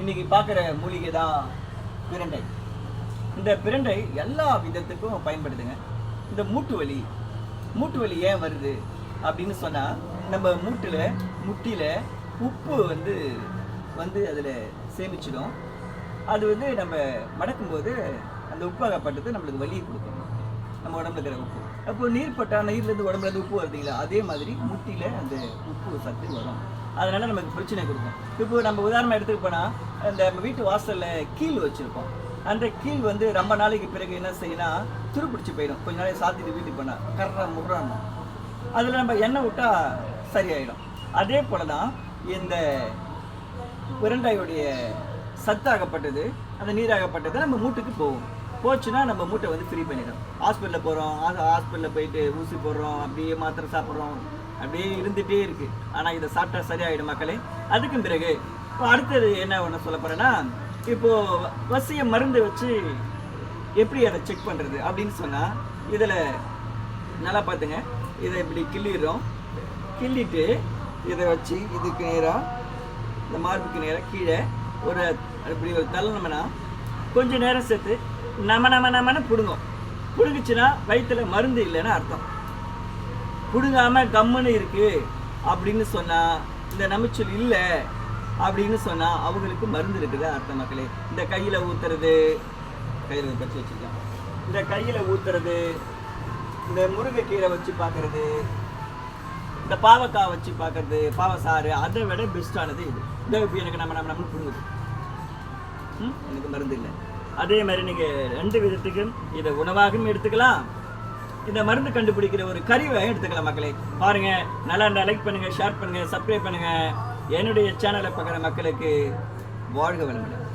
இன்னைக்கு பார்க்குற மூலிகை தான் பிரண்டை. இந்த பிரண்டை எல்லா விதத்துக்கும் பயன்படுதுங்க. இந்த மூட்டு வலி ஏன் வருது அப்படின்னு சொன்னால், நம்ம முட்டியில் உப்பு வந்து அதில் சேமிச்சிடும். அது நம்ம மடக்கும்போது அந்த உப்பாகப்பட்டது நம்மளுக்கு வலியை கொடுக்கும், நம்ம உடம்புல இருக்கிற உப்பு. அப்போ நீர் பட்டா நீர்லேருந்து உடம்புலேருந்து உப்பு வருதுங்களா, அதே மாதிரி முட்டியில் அந்த உப்பு சத்து வரும். அதனால நமக்கு பிரச்சனை கொடுக்கும். இப்போ நம்ம உதாரணமாக எடுத்துக்க போனால், இந்த வீட்டு வாசலில் கீழ் வச்சுருப்போம். அந்த கீழ் ரொம்ப நாளைக்கு பிறகு என்ன செய்யணும், துருப்பிடிச்சு போயிடும். கொஞ்ச நாளைக்கு சாத்திட்டு வீட்டுக்கு போனால் கர்ற முடுறாணும். அதில் நம்ம எண்ணெய் விட்டால் சரியாயிடும். அதே போல் தான் இந்த பிரண்டையுடைய சத்தாகப்பட்டது, அந்த நீராகப்பட்டது நம்ம மூட்டுக்கு போச்சுன்னா நம்ம மூட்டை ஃப்ரீ பண்ணிடும். ஹாஸ்பிட்டலில் போகிறோம், ஹாஸ்பிட்டலில் போயிட்டு ஊசி போடுறோம், அப்படியே மாத்திரை சாப்பிட்றோம், அப்படியே இருந்துகிட்டே இருக்குது. ஆனால் இதை சாப்பிட்டா சரியாயிடும் மக்களே. அதுக்கும் பிறகு இப்போ அடுத்தது என்ன ஒன்று சொல்ல போகிறேன்னா, இப்போது வசிய மருந்து வச்சு எப்படி அதை செக் பண்ணுறது அப்படின்னு சொன்னால், இதில் நல்லா பார்த்துங்க. இதை இப்படி கிள்ளிட்டு இதை வச்சு இதுக்கு நேராக, இந்த மார்புக்கு நேராக கீழே இப்படி ஒரு தள்ளனம்னா கொஞ்சம் நேரம் சேர்த்து நமன்னு பிடுங்குச்சுன்னா வயிற்றுல மருந்து இல்லைன்னு அர்த்தம். பிடுங்காமல் கம்முன்னு இருக்குது அப்படின்னு சொன்னால், இந்த நமைச்சல் இல்லை அப்படின்னு சொன்னால் அவங்களுக்கு மருந்து இருக்குது அர்த்தம் மக்களே. இந்த கையில் ஊற்றுறது, கையில் பற்றி வச்சுக்கலாம், இந்த கையில் ஊற்றுறது, இந்த முருங்கைக்கீரை வச்சு பார்க்குறது, இந்த பாவக்காய் வச்சு பார்க்குறது, பாவசாறு, அதை விட பெஸ்ட்டானது இது. இப்போ எனக்கு நம்ம பிடுங்குது, எனக்கு மருந்து இல்லை. அதே மாதிரி நீங்கள் 2 விதத்துக்கும் இதை உணவாகவும் எடுத்துக்கலாம், இந்த மருந்து கண்டுபிடிக்கிற ஒரு கருவை எடுத்துக்கலாம் மக்களே. பாருங்கள், நல்லா இருந்தால் லைக் பண்ணுங்கள், ஷேர் பண்ணுங்கள், சப்ஸ்கிரைப் பண்ணுங்கள். என்னுடைய சேனலை பார்க்குற மக்களுக்கு வாழ்க வளமுடன்.